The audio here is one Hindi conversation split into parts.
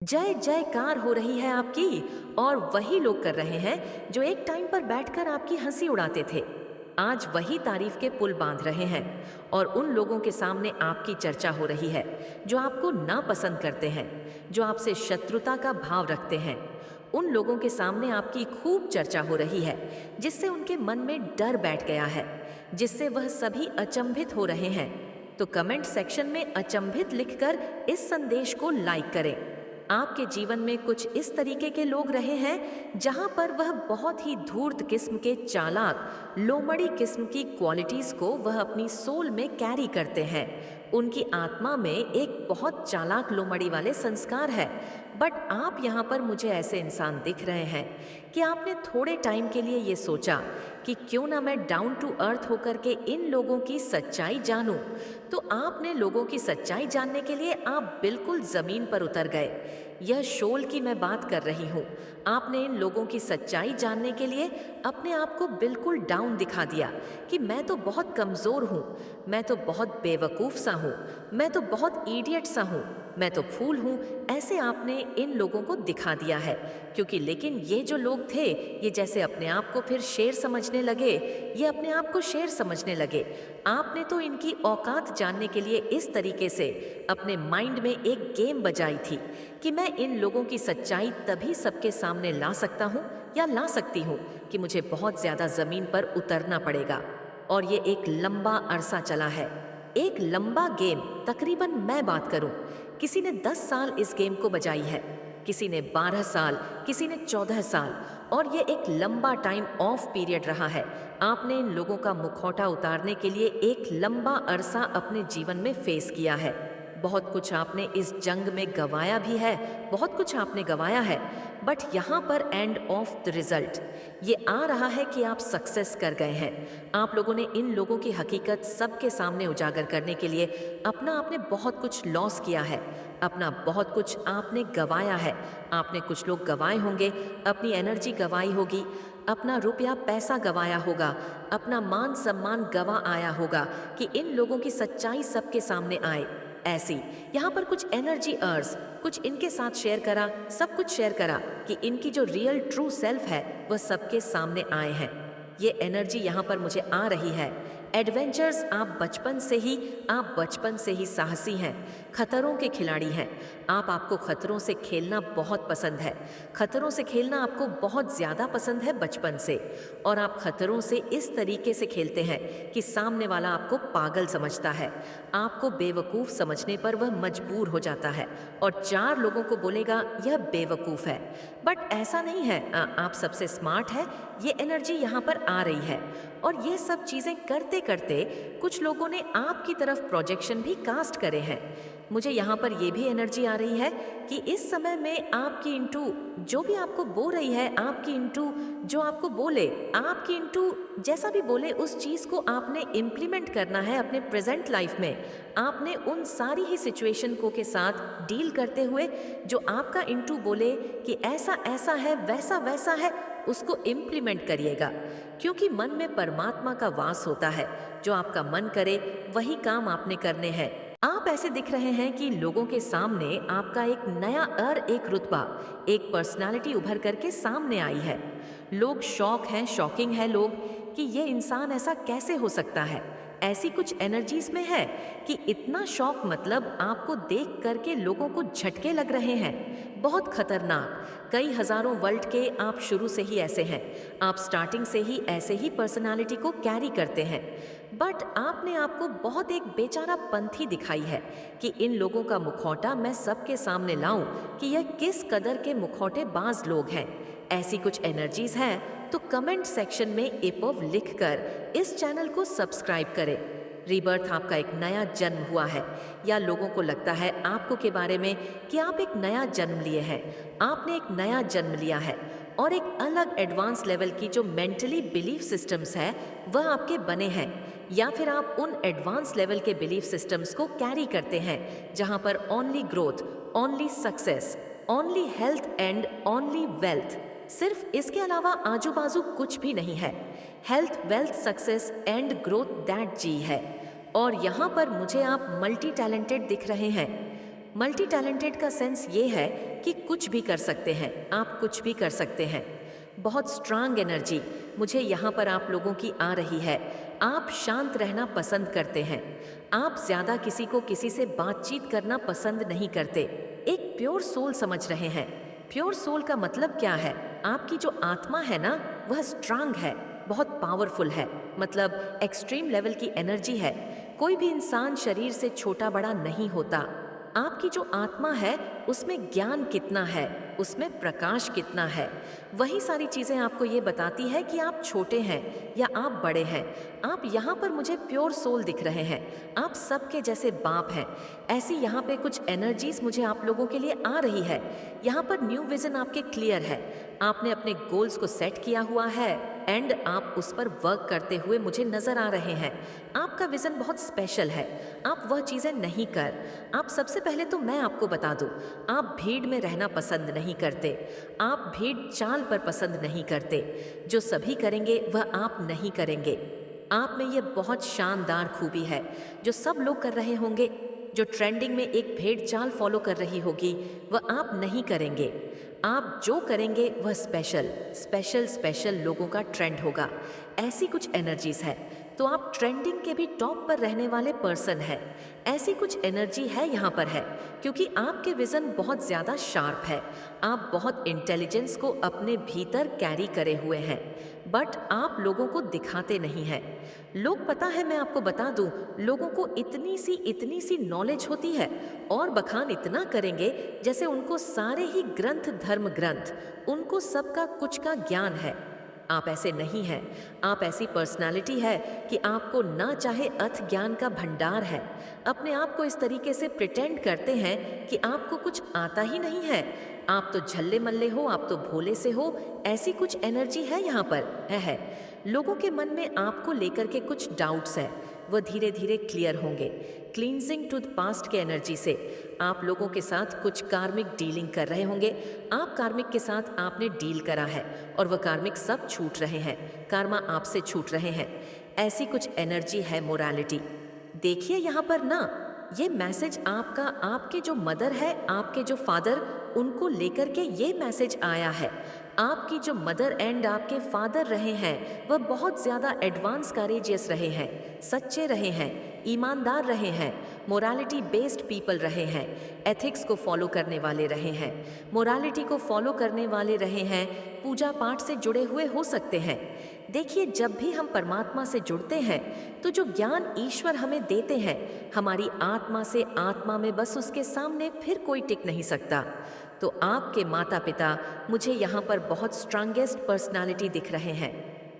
जय जयकार हो रही है आपकी। और वही लोग कर रहे हैं जो एक टाइम पर बैठकर आपकी हंसी उड़ाते थे, आज वही तारीफ के पुल बांध रहे हैं। और उन लोगों के सामने आपकी चर्चा हो रही है जो आपको नापसंद करते हैं, जो आपसे शत्रुता का भाव रखते हैं। उन लोगों के सामने आपकी खूब चर्चा हो रही है, जिससे उनके मन में डर बैठ गया है, जिससे वह सभी अचंभित हो रहे हैं। तो कमेंट सेक्शन में अचंभित लिखकर इस संदेश को लाइक करें। आपके जीवन में कुछ इस तरीके के लोग रहे हैं जहां पर वह बहुत ही धूर्त किस्म के चालाक, लोमड़ी किस्म की क्वालिटीज को वह अपनी सोल में कैरी करते हैं। उनकी आत्मा में एक बहुत चालाक लोमड़ी वाले संस्कार है। बट आप यहाँ पर मुझे ऐसे इंसान दिख रहे हैं कि आपने थोड़े टाइम के लिए ये सोचा कि क्यों ना मैं डाउन टू अर्थ होकर के इन लोगों की सच्चाई जानूं। तो आपने लोगों की सच्चाई जानने के लिए आप बिल्कुल जमीन पर उतर गए। यह शोल की मैं बात कर रही हूँ। आपने इन लोगों की सच्चाई जानने के लिए अपने आप को बिल्कुल डाउन दिखा दिया कि मैं तो बहुत कमज़ोर हूँ, मैं तो बहुत बेवकूफ़ सा हूँ, मैं तो बहुत इडियट सा हूँ, मैं तो फूल हूँ। ऐसे आपने इन लोगों को दिखा दिया है। क्योंकि लेकिन ये जो लोग थे, ये जैसे अपने आप को फिर शेर समझने लगे, ये अपने आप को शेर समझने लगे। आपने तो इनकी औकात जानने के लिए इस तरीके से अपने माइंड में एक गेम बजाई थी कि मैं इन लोगों की सच्चाई तभी सबके सामने ला सकता हूँ या ला सकती हूँ कि मुझे बहुत ज़्यादा ज़मीन पर उतरना पड़ेगा। और ये एक लंबा अरसा चला है, एक लंबा गेम। तकरीबन मैं बात करूं, किसी ने 10 साल इस गेम को बजाई है, किसी ने 12 साल, किसी ने 14 साल। और ये एक लंबा टाइम ऑफ पीरियड रहा है। आपने इन लोगों का मुखौटा उतारने के लिए एक लंबा अरसा अपने जीवन में फेस किया है। बहुत कुछ आपने इस जंग में गंवाया भी है, बहुत कुछ आपने गंवाया है। बट यहाँ पर एंड ऑफ द रिजल्ट ये आ रहा है कि आप सक्सेस कर गए हैं। आप लोगों ने इन लोगों की हकीकत सबके सामने उजागर करने के लिए आपने बहुत कुछ लॉस किया है, अपना बहुत कुछ आपने गंवाया है। आपने कुछ लोग गंवाए होंगे, अपनी एनर्जी गंवाई होगी, अपना रुपया पैसा गंवाया होगा, अपना मान सम्मान गंवा आया होगा कि इन लोगों की सच्चाई सबके सामने आए। ऐसी यहाँ पर कुछ एनर्जी अर्स, कुछ इनके साथ शेयर करा, सब कुछ शेयर करा कि इनकी जो रियल ट्रू सेल्फ है वह सबके सामने आए हैं। ये एनर्जी यहाँ पर मुझे आ रही है। एडवेंचर्स, आप बचपन से ही साहसी हैं, खतरों के खिलाड़ी हैं। आपको खतरों से खेलना बहुत पसंद है। खतरों से खेलना आपको बहुत ज़्यादा पसंद है बचपन से। और आप खतरों से इस तरीके से खेलते हैं कि सामने वाला आपको पागल समझता है, आपको बेवकूफ़ समझने पर वह मजबूर हो जाता है और 4 लोगों को बोलेगा यह बेवकूफ़ है। बट ऐसा नहीं है, आप सबसे स्मार्ट है। ये एनर्जी यहाँ पर आ रही है। और ये सब चीज़ें करते करते कुछ लोगों ने आपकी तरफ प्रोजेक्शन भी कास्ट करे हैं। मुझे यहाँ पर ये भी एनर्जी आ रही है कि इस समय में आपकी इंटू जो भी आपको बोल रही है, आपकी इंटू जो आपको बोले, आपकी इंटू जैसा भी बोले, उस चीज़ को आपने इम्प्लीमेंट करना है अपने प्रेजेंट लाइफ में। आपने उन सारी ही सिचुएशन को के साथ डील करते हुए जो आपका इंटू बोले कि ऐसा ऐसा है, वैसा वैसा है, उसको इम्प्लीमेंट करिएगा। क्योंकि मन में परमात्मा का वास होता है। जो आपका मन करे वही काम आपने करने हैं। आप ऐसे दिख रहे हैं कि लोगों के सामने आपका एक नया एक रुतबा, एक पर्सनालिटी उभर करके सामने आई है। लोग शॉकिंग है लोग कि ये इंसान ऐसा कैसे हो सकता है। ऐसी कुछ एनर्जीज में है कि इतना शौक, मतलब आपको देख करके लोगों को झटके लग रहे हैं। बहुत खतरनाक। कई हजारों वर्ल्ड के आप शुरू से ही ऐसे हैं, आप स्टार्टिंग से ही ऐसे ही पर्सनालिटी को कैरी करते हैं। बट आपने आपको बहुत एक बेचारा पंथी दिखाई है कि इन लोगों का मुखौटा मैं सबके सामने लाऊं कि यह किस कदर के मुखौटे बाज लोग हैं। ऐसी कुछ एनर्जीज हैं तो कमेंट सेक्शन में एपव लिखकर इस चैनल को सब्सक्राइब करें। रीबर्थ आपका एक नया जन्म हुआ है, या लोगों को लगता है आपको के बारे में कि आप एक नया जन्म लिए हैं। आपने एक नया जन्म लिया है और एक अलग एडवांस लेवल की जो मेंटली बिलीफ सिस्टम्स है वह आपके बने हैं। या फिर आप उन एडवांस लेवल के बिलीफ सिस्टम्स को कैरी करते हैं जहां पर only growth, only success, only health and only wealth, सिर्फ इसके अलावा आजू बाजू कुछ भी नहीं है। Health, wealth, success and growth, that जी है। और यहाँ पर मुझे आप मल्टी टैलेंटेड दिख रहे हैं। मल्टी टैलेंटेड का सेंस ये है कि कुछ भी कर सकते हैं, आप कुछ भी कर सकते हैं। बहुत स्ट्रांग एनर्जी मुझे यहाँ पर आप लोगों की आ रही है। आप शांत रहना पसंद करते हैं। आप ज़्यादा किसी को किसी से बातचीत करना पसंद नहीं करते। एक प्योर सोल समझ रहे हैं। प्योर सोल का मतलब क्या है? आपकी जो आत्मा है ना, वह स्ट्रांग है, बहुत पावरफुल है, मतलब एक्सट्रीम लेवल की एनर्जी है। कोई भी इंसान शरीर से छोटा बड़ा नहीं होता। आपकी जो आत्मा है उसमें ज्ञान कितना है, उसमें प्रकाश कितना है, वही सारी चीज़ें आपको ये बताती है कि आप छोटे हैं या आप बड़े हैं। आप यहाँ पर मुझे प्योर सोल दिख रहे हैं। आप सबके जैसे बाप हैं। ऐसी यहाँ पे कुछ एनर्जीज मुझे आप लोगों के लिए आ रही है। यहाँ पर न्यू विजन आपके क्लियर है। आपने अपने गोल्स को सेट किया हुआ है एंड आप उस पर वर्क करते हुए मुझे नजर आ रहे हैं। आपका विजन बहुत स्पेशल है। आप वह चीज़ें नहीं कर। आप सबसे पहले तो मैं आपको बता दूं, आप भीड़ में रहना पसंद नहीं करते। आप भीड़ चाल पर पसंद नहीं करते। जो सभी करेंगे वह आप नहीं करेंगे। आप में ये बहुत शानदार खूबी है जो सब लोग कर रहे होंगे। जो ट्रेंडिंग में एक भेड़ चाल फॉलो कर रही होगी वह आप नहीं करेंगे। आप जो करेंगे वह स्पेशल स्पेशल स्पेशल लोगों का ट्रेंड होगा। ऐसी कुछ एनर्जीज है। तो आप ट्रेंडिंग के भी टॉप पर रहने वाले पर्सन हैं। ऐसी कुछ एनर्जी है यहाँ पर है, क्योंकि आपके विजन बहुत ज़्यादा शार्प है। आप बहुत इंटेलिजेंस को अपने भीतर कैरी करे हुए हैं, बट आप लोगों को दिखाते नहीं हैं। लोग, पता है मैं आपको बता दूं, लोगों को इतनी सी नॉलेज होती है और बखान इतना करेंगे जैसे उनको सारे ही ग्रंथ धर्म ग्रंथ, उनको सबका कुछ का ज्ञान है। आप ऐसे नहीं हैं। आप ऐसी पर्सनालिटी है कि आपको ना चाहे अथ ज्ञान का भंडार है। अपने आप को इस तरीके से प्रिटेंड करते हैं कि आपको कुछ आता ही नहीं है। आप तो झल्ले मल्ले हो, आप तो भोले से हो। ऐसी कुछ एनर्जी है यहाँ पर है। लोगों के मन में आपको लेकर के कुछ डाउट्स है, वह धीरे धीरे क्लियर होंगे। क्लींजिंग टू द पास्ट के एनर्जी से आप लोगों के साथ कुछ कार्मिक डीलिंग कर रहे होंगे। आप कार्मिक के साथ आपने डील करा है और वह कार्मिक सब छूट रहे हैं। कार्मा आपसे छूट रहे हैं। ऐसी कुछ एनर्जी है मोरालिटी। देखिए यहाँ पर ना, ये मैसेज आपका, आपके जो मदर है, आपके जो फादर, उनको लेकर के ये मैसेज आया है। आपकी जो मदर एंड आपके फादर रहे हैं वह बहुत ज़्यादा एडवांस करेजियस रहे हैं, सच्चे रहे हैं, ईमानदार रहे हैं, मोरालिटी बेस्ड पीपल रहे हैं, एथिक्स को फॉलो करने वाले रहे हैं, मोरालिटी को फॉलो करने वाले रहे हैं, पूजा पाठ से जुड़े हुए हो सकते हैं। देखिए, जब भी हम परमात्मा से जुड़ते हैं तो जो ज्ञान ईश्वर हमें देते हैं, हमारी आत्मा से आत्मा में बस उसके सामने फिर कोई टिक नहीं सकता। तो आपके माता पिता मुझे यहाँ पर बहुत स्ट्रांगेस्ट पर्सनालिटी दिख रहे हैं।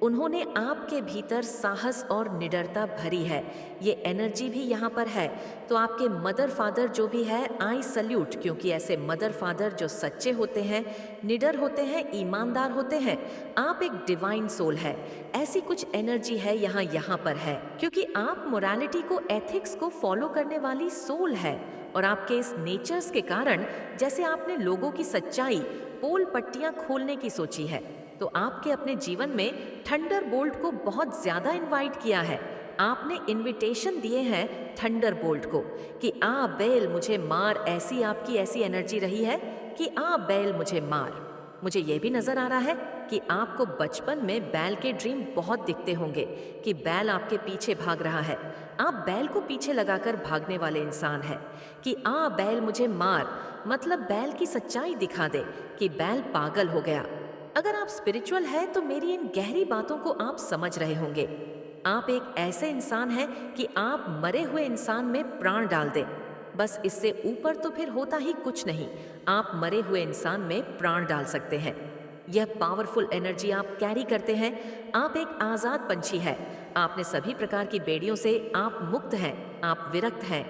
उन्होंने आपके भीतर साहस और निडरता भरी है। ये एनर्जी भी यहाँ पर है। तो आपके मदर फादर जो भी है, आई सल्यूट, क्योंकि ऐसे मदर फादर जो सच्चे होते हैं, निडर होते हैं, ईमानदार होते हैं। आप एक डिवाइन सोल है। ऐसी कुछ एनर्जी है यहाँ पर है, क्योंकि आप मोरालिटी को, एथिक्स को फॉलो करने वाली सोल है। और आपके इस नेचर्स के कारण, जैसे आपने लोगों की सच्चाई, पोल पट्टियां खोलने की सोची है, तो आपके अपने जीवन में थंडर बोल्ट को बहुत ज्यादा इनवाइट किया है। आपने इनविटेशन दिए हैं थंडर बोल्ट को कि आ बैल मुझे मार। ऐसी आपकी ऐसी एनर्जी रही है कि आ बैल मुझे मार। मुझे ये भी नजर आ रहा है कि आपको बचपन में बैल के ड्रीम बहुत दिखते होंगे कि बैल आपके पीछे भाग रहा है। आप बैल को पीछे लगाकर भागने वाले इंसान हैं कि आ बैल मुझे मार, मतलब बैल की सच्चाई दिखा दे कि बैल पागल हो गया। अगर आप स्पिरिचुअल है तो मेरी इन गहरी बातों को आप समझ रहे होंगे। आप एक ऐसे इंसान हैं कि आप मरे हुए इंसान में प्राण डाल दें। बस इससे ऊपर तो फिर होता ही कुछ नहीं। आप मरे हुए इंसान में प्राण डाल सकते हैं। यह पावरफुल एनर्जी आप कैरी करते हैं। आप एक आज़ाद पंछी है। आपने सभी प्रकार की बेड़ियों से आप मुक्त हैं। आप विरक्त हैं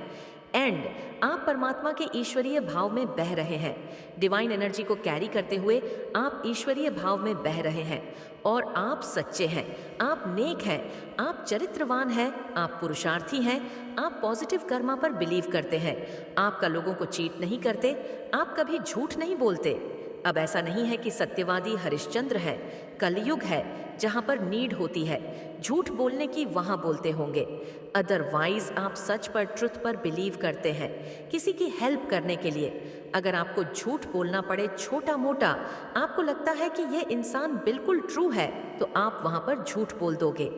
एंड आप परमात्मा के ईश्वरीय भाव में बह रहे हैं। डिवाइन एनर्जी को कैरी करते हुए आप ईश्वरीय भाव में बह रहे हैं और आप सच्चे हैं, आप नेक हैं, आप चरित्रवान हैं, आप पुरुषार्थी हैं, आप पॉजिटिव कर्मा पर बिलीव करते हैं, आपका लोगों को चीट नहीं करते, आप कभी झूठ नहीं बोलते। अब ऐसा नहीं है कि सत्यवादी हरिश्चंद्र है। कलयुग है जहाँ पर नीड होती है। झूठ बोलने की वहाँ बोलते होंगे। अदरवाइज आप सच पर, ट्रुथ पर बिलीव करते हैं, किसी की हेल्प करने के लिए। अगर आपको झूठ बोलना पड़े छोटा मोटा, आपको लगता है कि ये इंसान बिल्कुल ट्रू है, तो आप वहाँ पर झूठ बोल दोगे।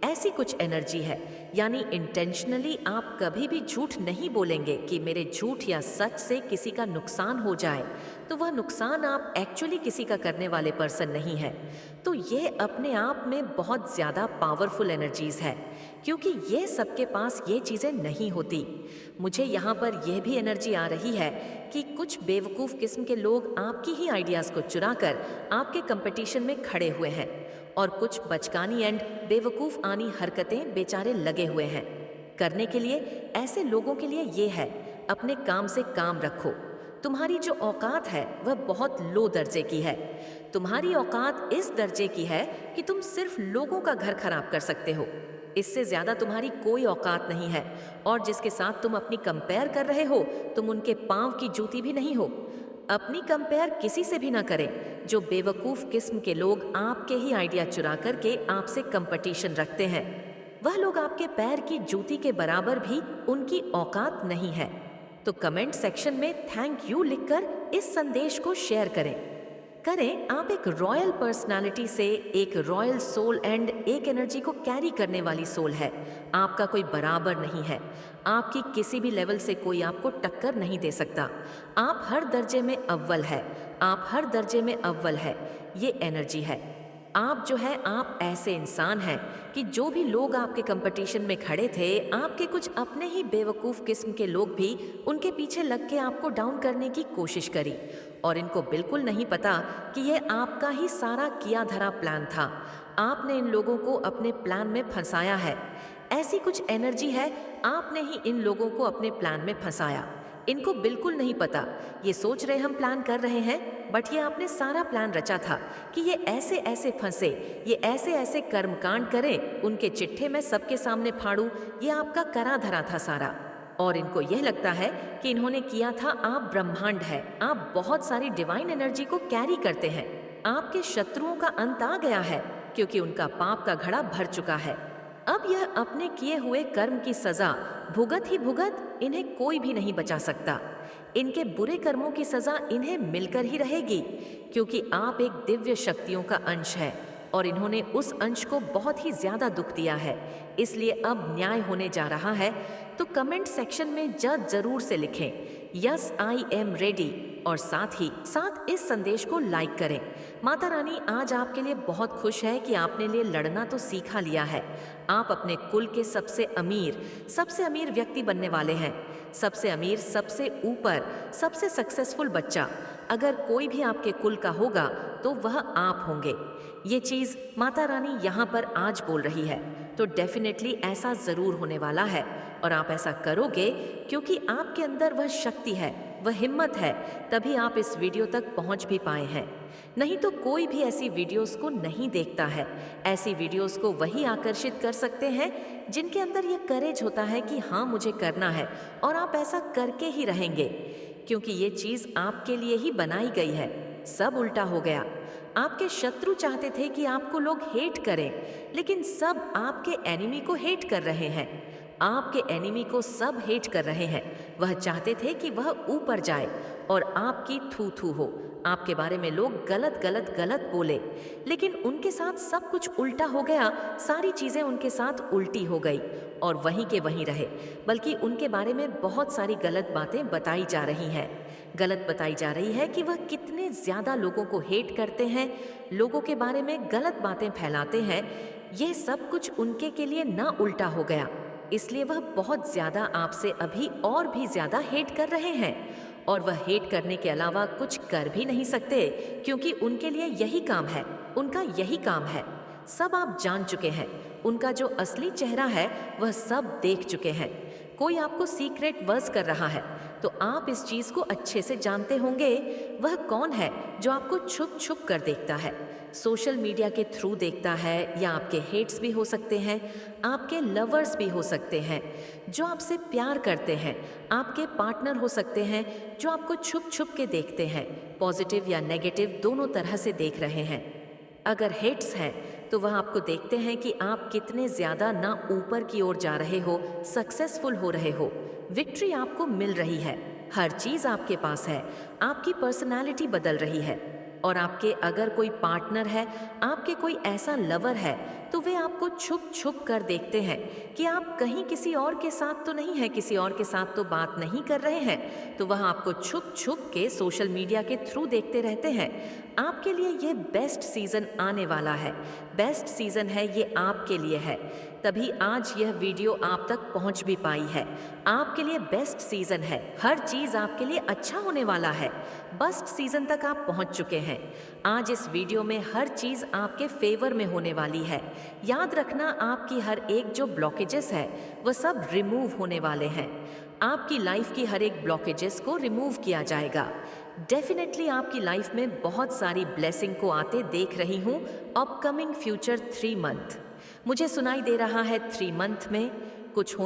ऐसी कुछ एनर्जी है, यानी इंटेंशनली आप कभी भी झूठ नहीं बोलेंगे कि मेरे झूठ या सच से किसी का नुकसान हो जाए, तो वह नुकसान आप एक्चुअली किसी का करने वाले पर्सन नहीं है। तो ये अपने आप में बहुत ज़्यादा पावरफुल एनर्जीज है, क्योंकि ये सबके पास ये चीज़ें नहीं होती। मुझे यहाँ पर यह भी एनर्जी आ रही है कि कुछ बेवकूफ़ किस्म के लोग आपकी ही आइडियाज़ को चुरा कर आपके कंपटीशन में खड़े हुए हैं, और कुछ बचकानी एंड बेवकूफ़ आनी हरकतें बेचारे लगे हुए हैं करने के लिए। ऐसे लोगों के लिए ये है, अपने काम से काम रखो। तुम्हारी जो औकात है वह बहुत लो दर्जे की है। तुम्हारी औकात इस दर्जे की है कि तुम सिर्फ लोगों का घर खराब कर सकते हो। इससे ज्यादा तुम्हारी कोई औकात नहीं है, और जिसके साथ तुम अपनी कंपेयर कर रहे हो, तुम उनके पांव की जूती भी नहीं हो। अपनी कंपेयर किसी से भी ना करें। जो बेवकूफ किस्म के लोग आपके ही आइडिया चुरा करके आपसे कंपटीशन रखते हैं, वह लोग आपके पैर की जूती के बराबर भी उनकी औकात नहीं है। तो कमेंट सेक्शन में थैंक यू लिखकर इस संदेश को शेयर करें। आप एक रॉयल पर्सनालिटी से, एक रॉयल सोल एंड एक एनर्जी को कैरी करने वाली सोल है। आपका कोई बराबर नहीं है। आपकी किसी भी लेवल से कोई आपको टक्कर नहीं दे सकता। आप हर दर्जे में अव्वल है। आप हर दर्जे में अव्वल है। ये एनर्जी है। आप जो है, आप ऐसे इंसान हैं कि जो भी लोग आपके कंपटीशन में खड़े थे, आपके कुछ अपने ही बेवकूफ़ किस्म के लोग भी उनके पीछे लग के आपको डाउन करने की कोशिश करी, और इनको बिल्कुल नहीं पता कि ये आपका ही सारा किया धरा प्लान था। आपने इन लोगों को अपने प्लान में फंसाया है। ऐसी कुछ एनर्जी है, आपने ही इन लोगों को अपने प्लान में फंसाया। इनको बिल्कुल नहीं पता। ये सोच रहे हम प्लान कर रहे हैं, बट ये आपने सारा प्लान रचा था कि ये ऐसे ऐसे फंसे, ये ऐसे ऐसे कर्मकांड करें, उनके चिट्ठे मैं सबके सामने फाड़ूं। ये आपका करा धरा था सारा। और इनको यह लगता है कि इन्होंने किया था। आप ब्रह्मांड है। आप बहुत सारी डिवाइन एनर्जी को कैरी करते हैं। आपके शत्रुओं का अंत आ गया है, क्योंकि उनका पाप का घड़ा भर चुका है। अब यह अपने किए हुए कर्म की सजा भुगत ही भुगत, इन्हें कोई भी नहीं बचा सकता। इनके बुरे कर्मों की सजा इन्हें मिलकर ही रहेगी, क्योंकि आप एक दिव्य शक्तियों का अंश है, और इन्होंने उस अंश को बहुत ही ज्यादा दुख दिया है। इसलिए अब न्याय होने जा रहा है। तो कमेंट सेक्शन में जज जरूर से लिखें, यस आई एम रेडी, और साथ ही साथ इस संदेश को लाइक करें। माता रानी आज आपके लिए बहुत खुश है कि आपने लिए लड़ना तो सीखा लिया है। आप अपने कुल के सबसे अमीर व्यक्ति बनने वाले हैं। सबसे अमीर, सबसे ऊपर, सबसे सक्सेसफुल बच्चा अगर कोई भी आपके कुल का होगा तो वह आप होंगे। ये चीज़ माता रानी यहाँ पर आज बोल रही है, तो डेफिनेटली ऐसा ज़रूर होने वाला है। और आप ऐसा करोगे क्योंकि आपके अंदर वह शक्ति है, वह हिम्मत है, तभी आप इस वीडियो तक पहुंच भी पाए हैं। नहीं तो कोई भी ऐसी वीडियोस को नहीं देखता है। ऐसी वीडियोस को वही आकर्षित कर सकते हैं जिनके अंदर यह करेज होता है कि हाँ मुझे करना है, और आप ऐसा करके ही रहेंगे, क्योंकि ये चीज़ आपके लिए ही बनाई गई है। सब उल्टा हो गया। आपके शत्रु चाहते थे कि आपको लोग हेट करें, लेकिन सब आपके एनिमी को हेट कर रहे हैं। आपके एनिमी को सब हेट कर रहे हैं। वह चाहते थे कि वह ऊपर जाए और आपकी थू थू हो, आपके बारे में लोग गलत बोले, लेकिन उनके साथ सब कुछ उल्टा हो गया। सारी चीज़ें उनके साथ उल्टी हो गई और वहीं के वहीं रहे, बल्कि उनके बारे में बहुत सारी गलत बातें बताई जा रही हैं। गलत बताई जा रही है कि वह कितने ज़्यादा लोगों को हेट करते हैं, लोगों के बारे में गलत बातें फैलाते हैं। यह सब कुछ उनके के लिए ना उल्टा हो गया, इसलिए वह बहुत ज़्यादा आपसे अभी और भी ज़्यादा हेट कर रहे हैं। और वह हेट करने के अलावा कुछ कर भी नहीं सकते, क्योंकि उनके लिए यही काम है, उनका यही काम है। सब आप जान चुके हैं, उनका जो असली चेहरा है वह सब देख चुके हैं। कोई आपको सीक्रेट वर्स कर रहा है तो आप इस चीज़ को अच्छे से जानते होंगे। वह कौन है जो आपको छुप छुप कर देखता है, सोशल मीडिया के थ्रू देखता है, या आपके हेट्स भी हो सकते हैं, आपके लवर्स भी हो सकते हैं जो आपसे प्यार करते हैं, आपके पार्टनर हो सकते हैं जो आपको छुप छुप के देखते हैं, पॉजिटिव या नेगेटिव दोनों तरह से देख रहे हैं। अगर हेट्स हैं तो वह आपको देखते हैं कि आप कितने ज़्यादा ना ऊपर की ओर जा रहे हो, सक्सेसफुल हो रहे हो। विक्ट्री आपको मिल रही है, हर चीज़ आपके पास है, आपकी पर्सनालिटी बदल रही है। और आपके अगर कोई पार्टनर है, आपके कोई ऐसा लवर है, तो वे आपको छुप छुप कर देखते हैं कि आप कहीं किसी और के साथ तो नहीं है, किसी और के साथ तो बात नहीं कर रहे हैं। तो वह आपको छुप छुप के सोशल मीडिया के थ्रू देखते रहते हैं। आपके लिए ये बेस्ट सीज़न आने वाला है, बेस्ट सीज़न है, ये आपके लिए है। तभी आज यह वीडियो आप तक पहुंच भी पाई है। आपके लिए बेस्ट सीज़न है, हर चीज़ आपके लिए अच्छा होने वाला है। बेस्ट सीज़न तक आप पहुंच चुके हैं। आज इस वीडियो में हर चीज़ आपके फेवर में होने वाली है। याद रखना, आपकी हर एक जो ब्लॉकेजेस है वह सब रिमूव होने वाले हैं। आपकी लाइफ की हर एक ब्लॉकेजेस को रिमूव किया जाएगा। डेफिनेटली आपकी लाइफ में बहुत सारी ब्लेसिंग को आते देख रही हूँ। अपकमिंग फ्यूचर 3 मंथ मुझे सुनाई दे रहा है। 3 मंथ में कुछ